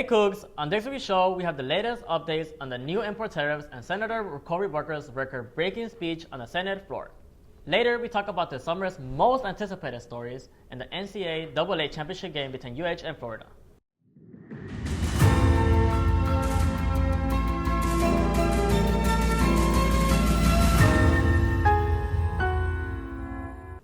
Coogs, on this week's show, we have the latest updates on the new import tariffs and Senator Cory Booker's record-breaking speech on the Senate floor. Later, we talk about the summer's most anticipated stories and the NCAA championship game between UH and Florida.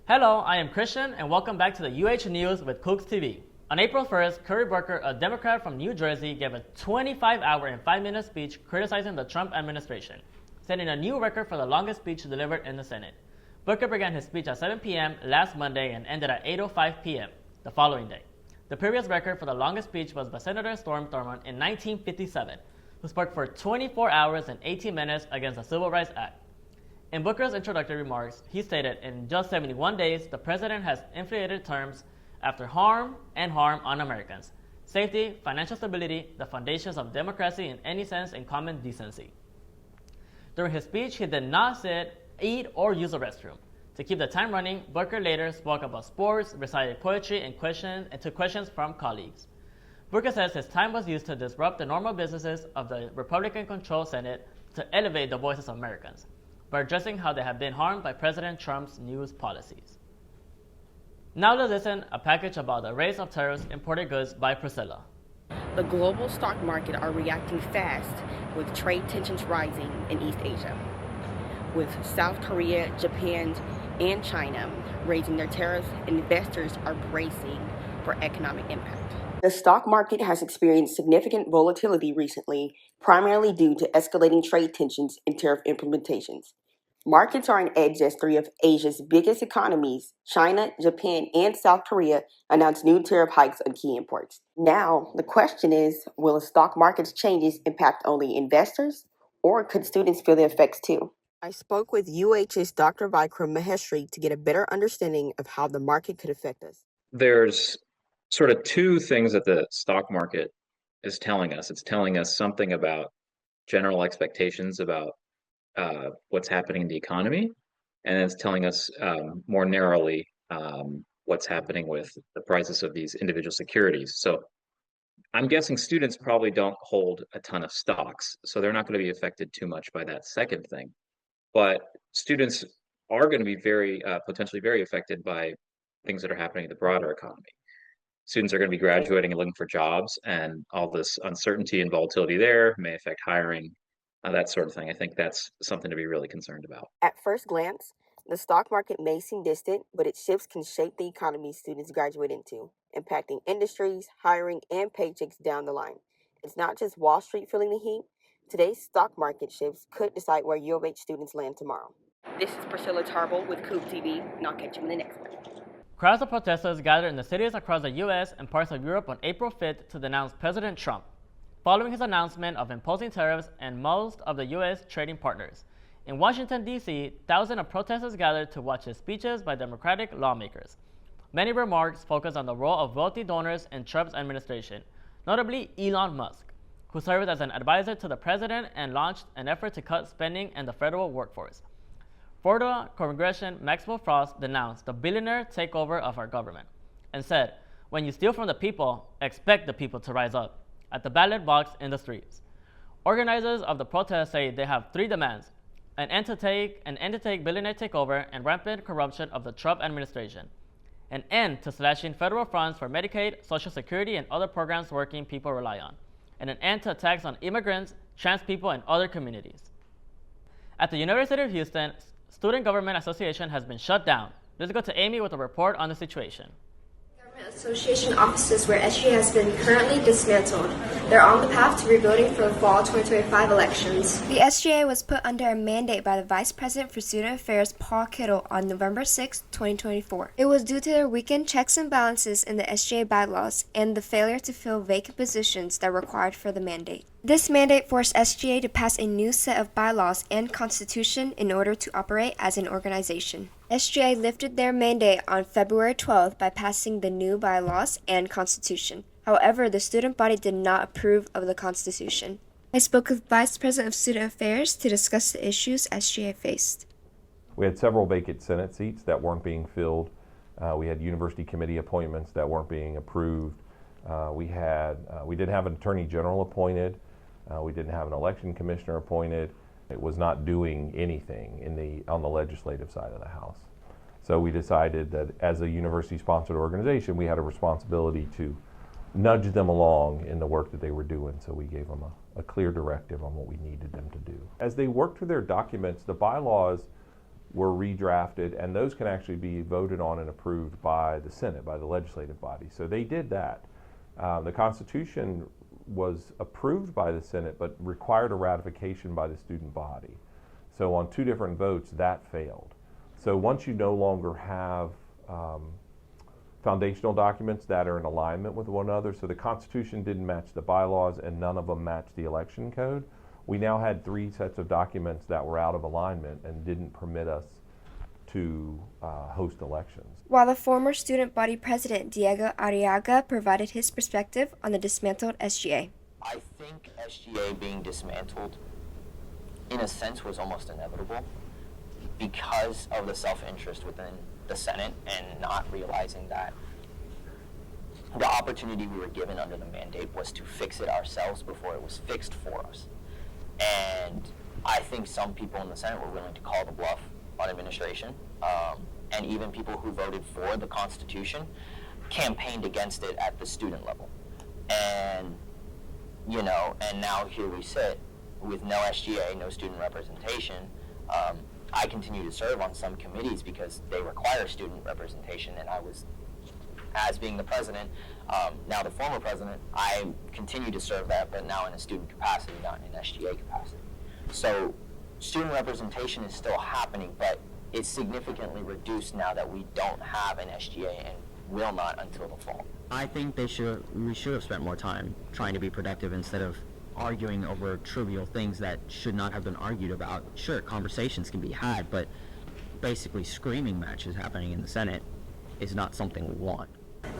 Hello, I am Cristian, and welcome back to the UH News with CoogTV. On April 1st, Cory Booker, a Democrat from New Jersey, gave a 25-hour and 5-minute speech criticizing the Trump administration, setting a new record for the longest speech delivered in the Senate. Booker began his speech at 7 p.m. last Monday and ended at 8:05 p.m. the following day. The previous record for the longest speech was by Senator Storm Thurmond in 1957, who spoke for 24 hours and 18 minutes against the Civil Rights Act. In Booker's introductory remarks, he stated, in just 71 days, the president has inflated terms after harm on Americans. Safety, financial stability, the foundations of democracy in any sense, and common decency. During his speech, he did not sit, eat, or use a restroom. To keep the time running, Booker later spoke about sports, recited poetry, and took questions from colleagues. Booker says his time was used to disrupt the normal businesses of the Republican-controlled Senate to elevate the voices of Americans, by addressing how they have been harmed by President Trump's news policies. Now let's listen a package about the raise of tariffs imported goods by Priscilla. The global stock market are reacting fast with trade tensions rising in East Asia, with South Korea, Japan, and China raising their tariffs. Investors are bracing for economic impact. The stock market has experienced significant volatility recently, primarily due to escalating trade tensions and tariff implementations. Markets are on edge as three of Asia's biggest economies, China, Japan, and South Korea, announced new tariff hikes on key imports. Now, the question is, will the stock market's changes impact only investors, or could students feel the effects too? I spoke with UH's Dr. Vikram Maheshri to get a better understanding of how the market could affect us. There's sort of two things that the stock market is telling us. It's telling us something about general expectations about what's happening in the economy, and it's telling us more narrowly what's happening with the prices of these individual securities. So I'm guessing students probably don't hold a ton of stocks, so they're not going to be affected too much by that second thing. But students are going to be potentially very affected by things that are happening in the broader economy. Students are going to be graduating and looking for jobs, and all this uncertainty and volatility there may affect hiring, that sort of thing. I think that's something to be really concerned about. At first glance, the stock market may seem distant, but its shifts can shape the economy students graduate into, impacting industries, hiring, and paychecks down the line. It's not just Wall Street feeling the heat. Today's stock market shifts could decide where U of H students land tomorrow. This is Priscilla Tarble with CoogTV, and I'll catch you in the next one. Crowds of protesters gathered in the cities across the U.S. and parts of Europe on April 5th to denounce President Trump, following his announcement of imposing tariffs on most of the U.S. trading partners. In Washington, D.C., thousands of protesters gathered to watch his speeches by Democratic lawmakers. Many remarks focused on the role of wealthy donors in Trump's administration, notably Elon Musk, who served as an advisor to the president and launched an effort to cut spending in the federal workforce. Florida Congressman Maxwell Frost denounced the billionaire takeover of our government and said, "When you steal from the people, expect the people to rise up at the ballot box in the streets." Organizers of the protest say they have three demands: an end to take billionaire takeover and rampant corruption of the Trump administration, an end to slashing federal funds for Medicaid, Social Security, and other programs working people rely on, and an end to attacks on immigrants, trans people, and other communities. At the University of Houston, Student Government Association has been shut down. Let's go to Amy with a report on the situation. Government Association offices where SGA has been currently dismantled. They're on the path to rebuilding for the fall 2025 elections. The SGA was put under a mandate by the Vice President for Student Affairs, Paul Kittle, on November 6, 2024. It was due to their weakened checks and balances in the SGA bylaws and the failure to fill vacant positions that were required for the mandate. This mandate forced SGA to pass a new set of bylaws and constitution in order to operate as an organization. SGA lifted their mandate on February 12th by passing the new bylaws and constitution. However, the student body did not approve of the constitution. I spoke with Vice President of Student Affairs to discuss the issues SGA faced. We had several vacant Senate seats that weren't being filled. We had university committee appointments that weren't being approved. We didn't have an attorney general appointed. We didn't have an election commissioner appointed. It was not doing anything on the legislative side of the House. So we decided that as a university-sponsored organization, we had a responsibility to nudge them along in the work that they were doing. So we gave them a clear directive on what we needed them to do. As they worked through their documents, the bylaws were redrafted, and those can actually be voted on and approved by the Senate, by the legislative body. So they did that. The Constitution was approved by the Senate, but required a ratification by the student body. So on 2 different votes, that failed. So once you no longer have foundational documents that are in alignment with one another, so the Constitution didn't match the bylaws and none of them matched the election code, we now had 3 sets of documents that were out of alignment and didn't permit us to host elections. While the former student body president, Diego Arriaga, provided his perspective on the dismantled SGA. I think SGA being dismantled, in a sense, was almost inevitable because of the self-interest within the Senate and not realizing that the opportunity we were given under the mandate was to fix it ourselves before it was fixed for us. And I think some people in the Senate were willing to call the bluff on administration, and even people who voted for the Constitution campaigned against it at the student level. And, and now here we sit with no SGA, no student representation. I continue to serve on some committees because they require student representation, and I was, as being the president, now the former president, I continue to serve that, but now in a student capacity, not in an SGA capacity. So student representation is still happening, but it's significantly reduced now that we don't have an SGA and will not until the fall. I think we should have spent more time trying to be productive instead of arguing over trivial things that should not have been argued about. Sure, conversations can be had, but basically screaming matches happening in the Senate is not something we want.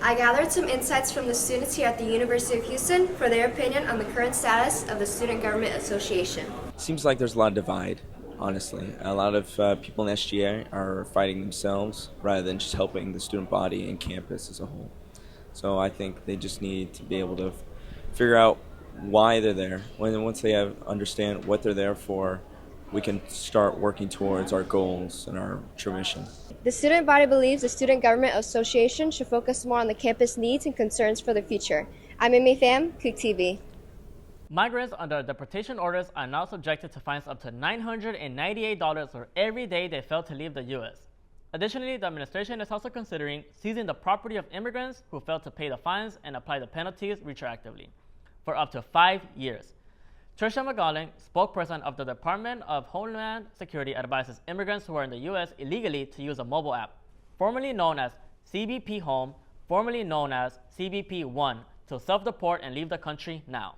I gathered some insights from the students here at the University of Houston for their opinion on the current status of the Student Government Association. Seems like there's a lot of divide, honestly. A lot of people in SGA are fighting themselves rather than just helping the student body and campus as a whole. So I think they just need to be able to figure out why they're there. Once they understand what they're there for, we can start working towards our goals and our true mission. The student body believes the Student Government Association should focus more on the campus needs and concerns for the future. I'm Amy Pham, CoogTV. Migrants under deportation orders are now subjected to fines up to $998 for every day they fail to leave the U.S. Additionally, the administration is also considering seizing the property of immigrants who fail to pay the fines and apply the penalties retroactively for up to 5 years. Tricia McGowan, spokesperson of the Department of Homeland Security, advises immigrants who are in the U.S. illegally to use a mobile app, formerly known as CBP Home, formerly known as CBP One, to self-deport and leave the country now.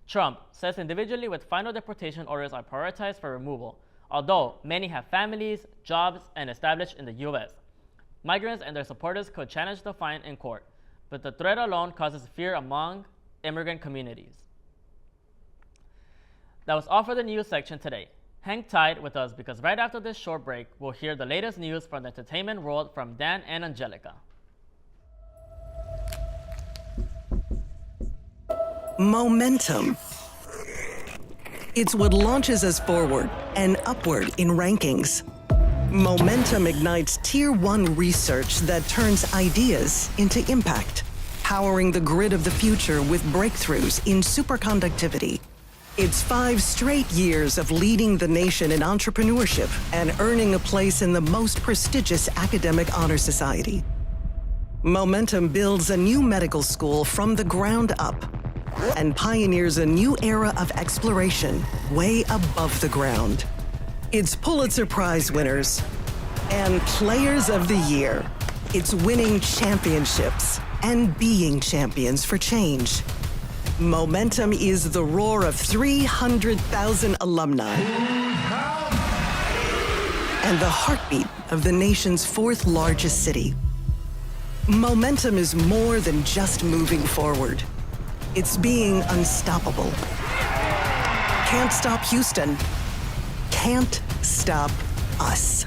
Trump says individually with final deportation orders are prioritized for removal, although many have families, jobs, and established in the U.S. Migrants and their supporters could challenge the fine in court, but the threat alone causes fear among immigrant communities. That was all for the news section today. Hang tight with us because right after this short break, we'll hear the latest news from the entertainment world from Dan and Angelica. Momentum. It's what launches us forward and upward in rankings. Momentum ignites Tier 1 research that turns ideas into impact, powering the grid of the future with breakthroughs in superconductivity. It's 5 straight years of leading the nation in entrepreneurship and earning a place in the most prestigious academic honor society. Momentum builds a new medical school from the ground up and pioneers a new era of exploration way above the ground. It's Pulitzer Prize winners and Players of the Year. It's winning championships and being champions for change. Momentum is the roar of 300,000 alumni and the heartbeat of the nation's 4th largest city. Momentum is more than just moving forward. It's being unstoppable. Can't stop Houston. Can't stop us.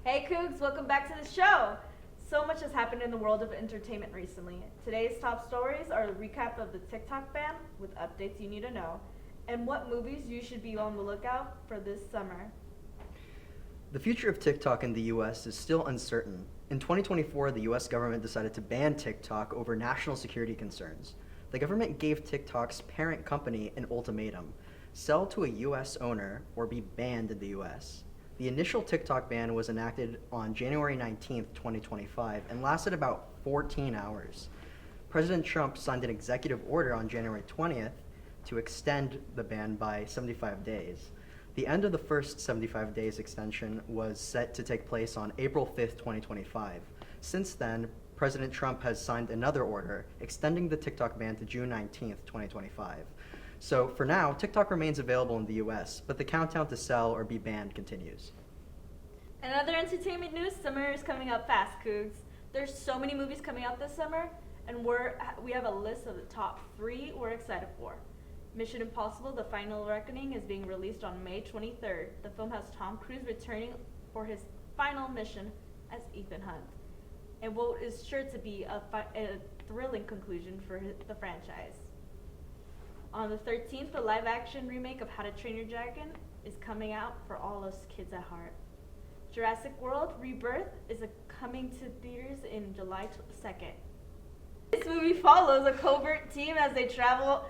Hey Coogs, welcome back to the show. So much has happened in the world of entertainment recently. Today's top stories are a recap of the TikTok ban with updates you need to know, and what movies you should be on the lookout for this summer. The future of TikTok in the US is still uncertain. In 2024, the US government decided to ban TikTok over national security concerns. The government gave TikTok's parent company an ultimatum: sell to a US owner or be banned in the US. The initial TikTok ban was enacted on January 19, 2025, and lasted about 14 hours. President Trump signed an executive order on January 20th to extend the ban by 75 days. The end of the first 75 days extension was set to take place on April 5th, 2025. Since then, President Trump has signed another order extending the TikTok ban to June 19th, 2025. So for now, TikTok remains available in the US, but the countdown to sell or be banned continues. And other entertainment news, summer is coming up fast, Coogs. There's so many movies coming out this summer, and we have a list of the top 3 we're excited for. Mission Impossible: The Final Reckoning is being released on May 23rd. The film has Tom Cruise returning for his final mission as Ethan Hunt, and what is sure to be a thrilling conclusion for the franchise. On the 13th, the live-action remake of How to Train Your Dragon is coming out for all us kids at heart. Jurassic World Rebirth is coming to theaters in July 2nd. This movie follows a covert team as they travel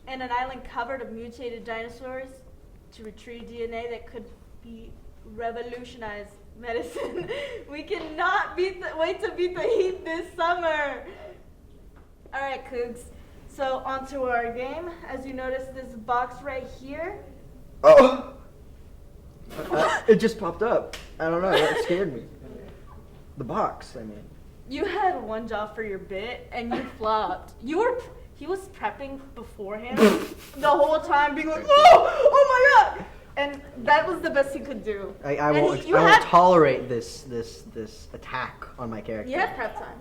in an island covered of mutated dinosaurs to retrieve DNA that could be revolutionize medicine. We cannot wait to beat the heat this summer. All right, Coogs. So onto our game. As you notice, this box right here. Oh! It just popped up. I don't know, that scared me. The box, I mean. You had one job for your bit, and you flopped. He was prepping beforehand the whole time, being like, oh my god! And that was the best he could do. I won't tolerate this attack on my character. You had prep time.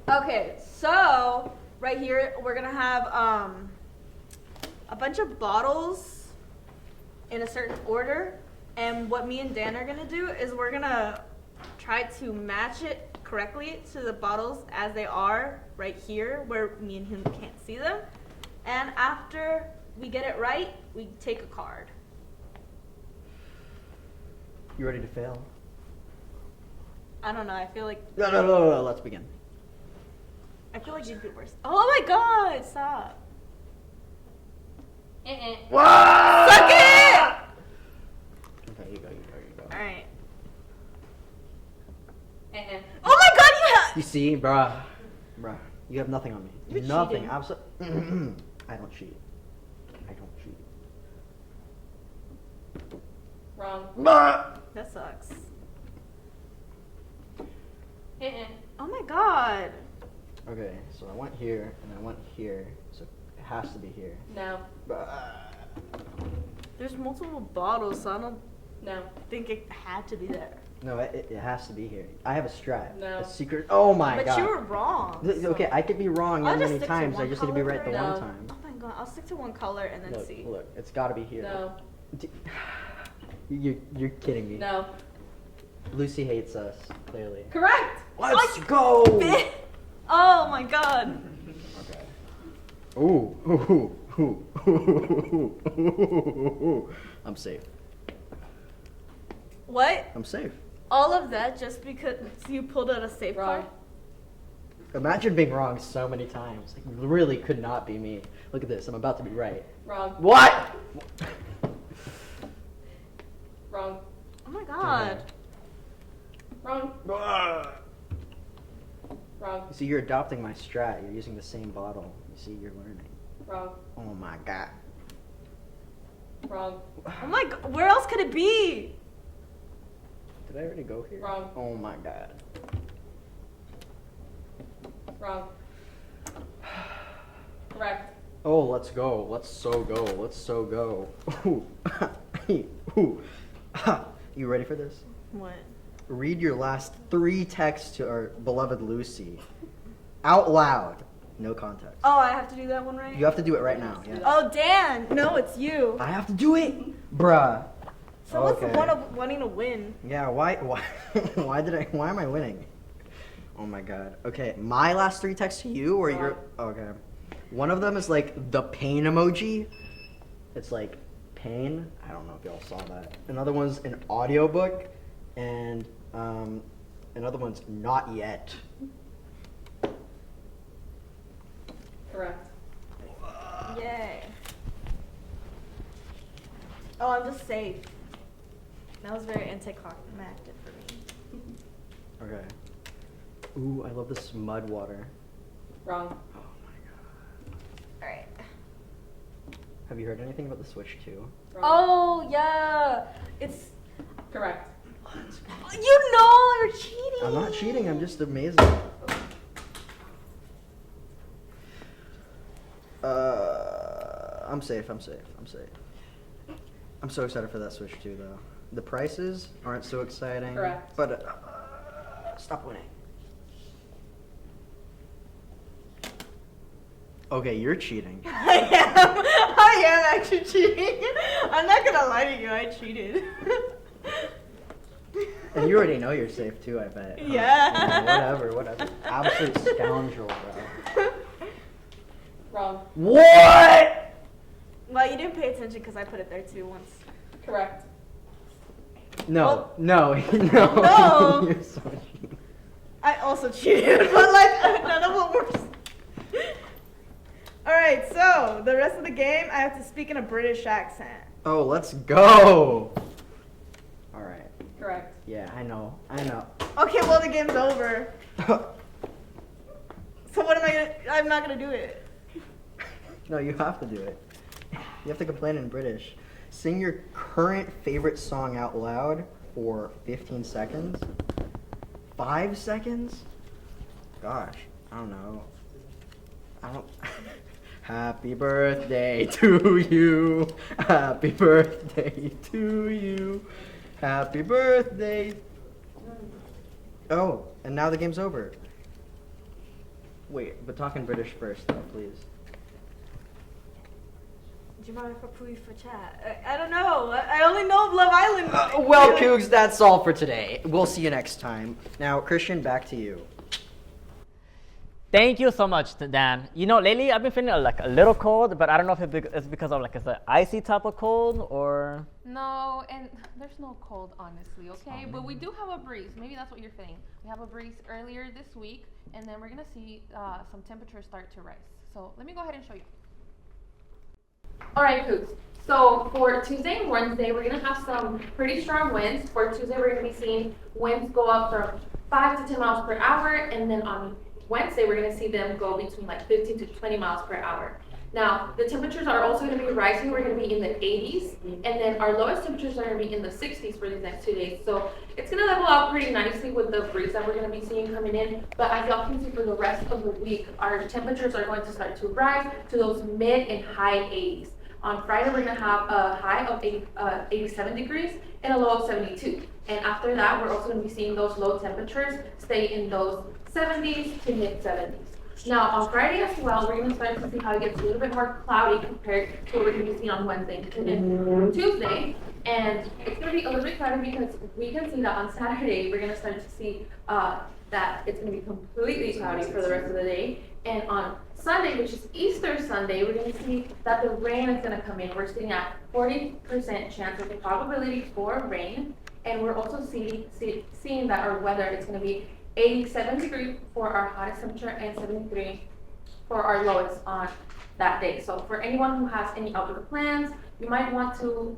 Okay, so right here we're gonna have a bunch of bottles in a certain order, and what me and Dan are gonna do is we're gonna try to match it correctly to the bottles as they are right here, where me and him can't see them. And after we get it right, we take a card. You ready to fail? I don't know, I feel like... No, let's begin. I feel like you'd be worse. Oh my god, stop. Wow! Suck it! Okay, you go. Alright. Oh my god, you have... You see, bruh, you have nothing on me. You're nothing, cheating. absolutely. I don't cheat. Wrong. That sucks. Oh my god. Okay, so I went here, and I went here, so it has to be here. No. There's multiple bottles, so I don't think it had to be there. No, it has to be here. I have a strat. No. A secret. Oh my god. But you were wrong. Okay, I could be wrong I'll just many stick to times. one I just need to be right color. the No. one time. Oh my god, I'll stick to one color and then see. Look, it's got to be here. No. You're kidding me. No. Lucy hates us, clearly. Correct. Let's go. Oh my god. Okay. Ooh. I'm safe. What? I'm safe. All of that just because you pulled out a safe card? Imagine being wrong so many times. Like, really could not be me. Look at this. I'm about to be right. Wrong. What? Wrong. Oh my god. Wrong. Wrong. You see, you're adopting my strat. You're using the same bottle. You see, you're learning. Wrong. Oh my god. Wrong. Oh my god. Where else could it be? Did I already go here? Wrong. Oh my god. Wrong. Correct. Oh, let's go. Let's so go. Ooh. Ooh. You ready for this? What? Read your last 3 texts to our beloved Lucy. Out loud. No context. Oh, I have to do that one right? You have to do it right now. Yeah. Oh, Dan. No, it's you. I have to do it? Bruh. So what's the point of wanting to win? Yeah, why why am I winning? Oh my god. Okay, my last 3 texts to you or your... Okay. One of them is like the pain emoji. It's like pain. I don't know if y'all saw that. Another one's an audiobook. And another one's not yet. Correct. Yay. Oh, I'm just safe. That was very anticlimactic for me. Okay. Ooh, I love this mud water. Wrong. Oh my god. Alright. Have you heard anything about the Switch 2? Oh, yeah. It's correct. Let's go. You know you're cheating. I'm not cheating, I'm just amazed. I'm safe. I'm so excited for that Switch 2 though. The prices aren't so exciting. Correct. But stop winning. Okay, you're cheating. I am actually cheating. I'm not gonna lie to you, I cheated. And you already know you're safe too, I bet. Yeah. Whatever. Absolute scoundrel, bro. Wrong. What? Well, you didn't pay attention because I put it there too once. Correct. No. No. You're so cheating. I also cheated, but like none of them were. Alright, so the rest of the game I have to speak in a British accent. Oh, let's go. Alright. Correct. Yeah, I know. Okay, well the game's over. So what am I gonna? I'm not gonna do it. No, you have to do it. You have to complain in British. Sing your current favorite song out loud for 15 seconds. 5 seconds? Gosh, I don't know. Happy birthday to you. Happy birthday to you. Happy birthday. Oh, and now the game's over. Wait, but talk in British first though, please. Do you mind if I put you for chat? I don't know. I only know of Love Island. Well, Coogs, that's all for today. We'll see you next time. Now, Cristian, back to you. Thank you so much, Dan. You know, lately I've been feeling like a little cold, but I don't know if it's because of like it's an icy type of cold or. No, and there's no cold, honestly. Okay, but we do have a breeze. Maybe that's what you're feeling. We have a breeze earlier this week, and then we're gonna see some temperatures start to rise. So let me go ahead and show you. All right, Coogs. So for Tuesday and Wednesday, we're gonna have some pretty strong winds. For Tuesday, we're gonna be seeing winds go up from 5 to 10 miles per hour, and then on Wednesday, we're gonna see them go between like 15 to 20 miles per hour. Now, the temperatures are also gonna be rising. We're gonna be in the 80s, and then our lowest temperatures are gonna be in the 60s for these next 2 days. So it's gonna level out pretty nicely with the breeze that we're gonna be seeing coming in. But as y'all can see, for the rest of the week, our temperatures are going to start to rise to those mid and high 80s. On Friday, we're gonna have a high of 87 degrees and a low of 72. And after that, we're also gonna be seeing those low temperatures stay in those 70s to mid 70s. Now on Friday as well, we're gonna start to see how it gets a little bit more cloudy compared to what we're gonna be seeing on Wednesday and Tuesday. And it's gonna be a little bit cloudy because we can see that on Saturday, we're gonna start to see that it's gonna be completely cloudy for the rest of the day. And on Sunday, which is Easter Sunday, we're going to see that the rain is going to come in. We're sitting at 40% chance of the probability for rain. And we're also seeing that our weather is going to be 87 degrees for our hottest temperature and 73 for our lowest on that day. So for anyone who has any outdoor plans, you might want to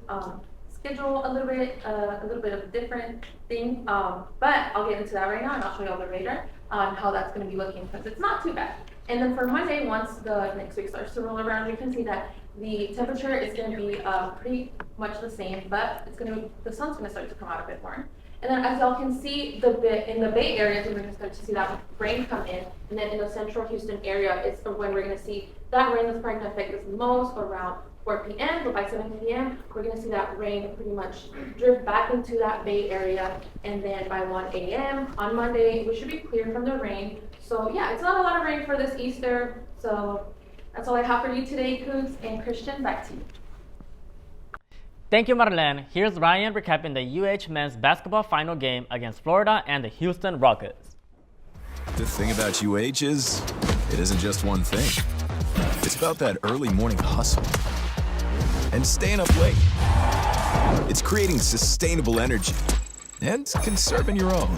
schedule a little bit of a different thing. But I'll get into that right now, and I'll show you all the radar on how that's going to be looking, because it's not too bad. And then for Monday, once the next week starts to roll around, we can see that the temperature is going to be pretty much the same, but the sun's going to start to come out a bit more. And then as y'all can see, in the Bay Area, we're going to start to see that rain come in. And then in the central Houston area is when we're going to see that rain that's probably going to affect us most around 4 p.m. But by 7 p.m., we're going to see that rain pretty much drift back into that Bay Area. And then by 1 a.m. on Monday, we should be clear from the rain. So yeah, it's not a lot of rain for this Easter. So that's all I have for you today, Coogs. And Cristian, back to you. Thank you, Marlene. Here's Ryan recapping the UH men's basketball final game against Florida and the Houston Rockets. The thing about UH is, it isn't just one thing. It's about that early morning hustle and staying up late. It's creating sustainable energy and conserving your own.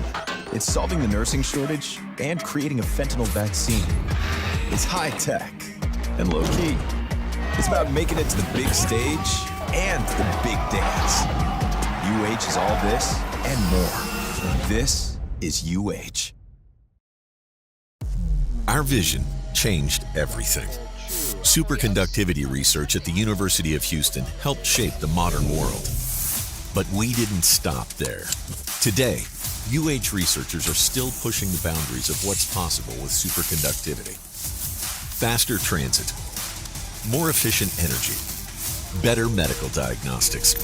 It's solving the nursing shortage and creating a fentanyl vaccine. It's high tech and low key. It's about making it to the big stage and the big dance. UH is all this and more. This is UH. Our vision changed everything. Superconductivity research at the University of Houston helped shape the modern world. But we didn't stop there. Today, UH researchers are still pushing the boundaries of what's possible with superconductivity. Faster transit, more efficient energy, better medical diagnostics.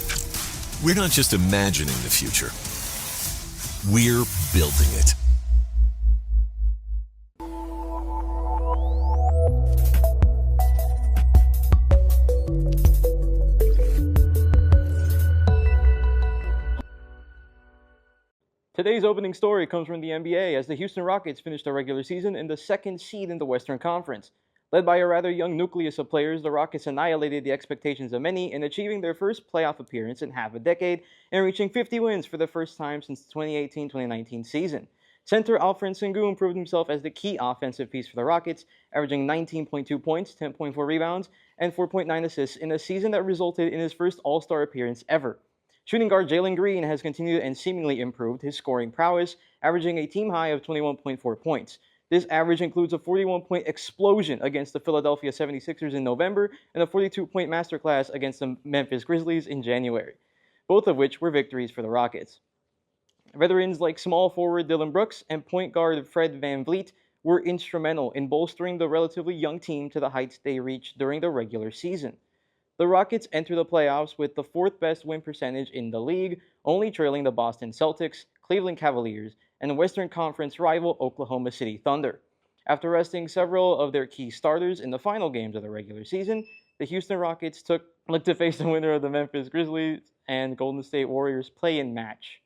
We're not just imagining the future, we're building it. Today's opening story comes from the NBA as the Houston Rockets finished the regular season in the second seed in the Western Conference. Led by a rather young nucleus of players, the Rockets annihilated the expectations of many in achieving their first playoff appearance in half a decade and reaching 50 wins for the first time since the 2018-2019 season. Center Alfred Sengun proved himself as the key offensive piece for the Rockets, averaging 19.2 points, 10.4 rebounds, and 4.9 assists in a season that resulted in his first All-Star appearance ever. Shooting guard Jalen Green has continued and seemingly improved his scoring prowess, averaging a team high of 21.4 points. This average includes a 41-point explosion against the Philadelphia 76ers in November and a 42-point masterclass against the Memphis Grizzlies in January, both of which were victories for the Rockets. Veterans like small forward Dylan Brooks and point guard Fred VanVleet were instrumental in bolstering the relatively young team to the heights they reached during the regular season. The Rockets enter the playoffs with the fourth best win percentage in the league, only trailing the Boston Celtics, Cleveland Cavaliers, and Western Conference rival Oklahoma City Thunder. After resting several of their key starters in the final games of the regular season, the Houston Rockets looked to face the winner of the Memphis Grizzlies and Golden State Warriors play-in match.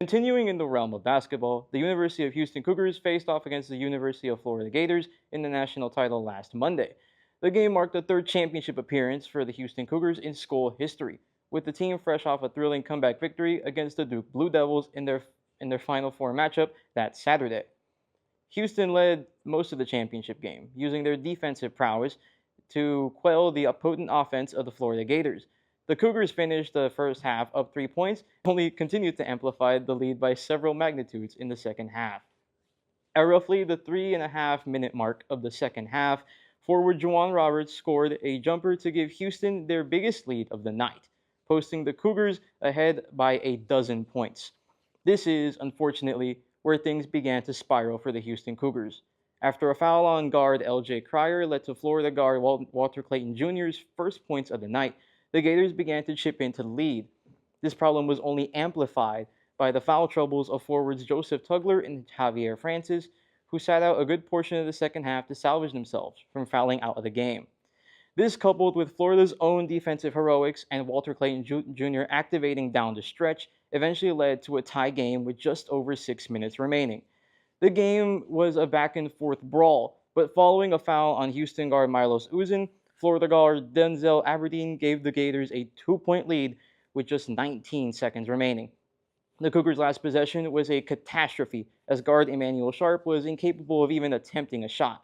Continuing in the realm of basketball, the University of Houston Cougars faced off against the University of Florida Gators in the national title last Monday. The game marked the third championship appearance for the Houston Cougars in school history, with the team fresh off a thrilling comeback victory against the Duke Blue Devils in their Final Four matchup that Saturday. Houston led most of the championship game, using their defensive prowess to quell the potent offense of the Florida Gators. The Cougars finished the first half up 3 points, only continued to amplify the lead by several magnitudes in the second half. At roughly the 3.5-minute mark of the second half, forward Juwan Roberts scored a jumper to give Houston their biggest lead of the night, posting the Cougars ahead by 12 points. This is, unfortunately, where things began to spiral for the Houston Cougars. After a foul on guard L.J. Cryer led to Florida guard Walter Clayton Jr.'s first points of the night, the Gators began to chip into the lead. This problem was only amplified by the foul troubles of forwards Joseph Tugler and Javier Francis, who sat out a good portion of the second half to salvage themselves from fouling out of the game. This, coupled with Florida's own defensive heroics and Walter Clayton Jr. activating down the stretch, eventually led to a tie game with just over 6 minutes remaining. The game was a back-and-forth brawl, but following a foul on Houston guard Milos Uzin, Florida guard Denzel Aberdeen gave the Gators a 2-point lead with just 19 seconds remaining. The Cougars' last possession was a catastrophe, as guard Emmanuel Sharp was incapable of even attempting a shot.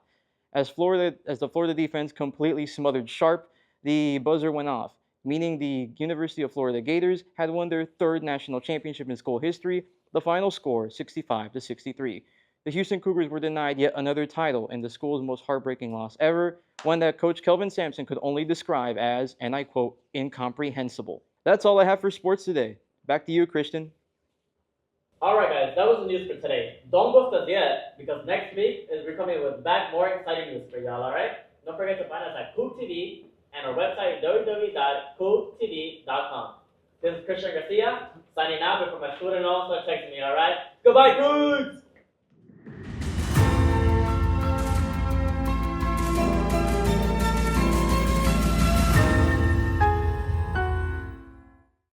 As the Florida defense completely smothered Sharp, the buzzer went off, meaning the University of Florida Gators had won their third national championship in school history, the final score 65-63. The Houston Cougars were denied yet another title in the school's most heartbreaking loss ever, one that Coach Kelvin Sampson could only describe as, and I quote, incomprehensible. That's all I have for sports today. Back to you, Cristian. Alright guys, that was the news for today. Don't ghost us yet, because next week we're coming with back more exciting news for y'all, alright? Don't forget to find us at CoogTV and our website www.CoogTV.com. This is Cristian Garcia, signing out before my student also texts me, alright? Goodbye, Cruz!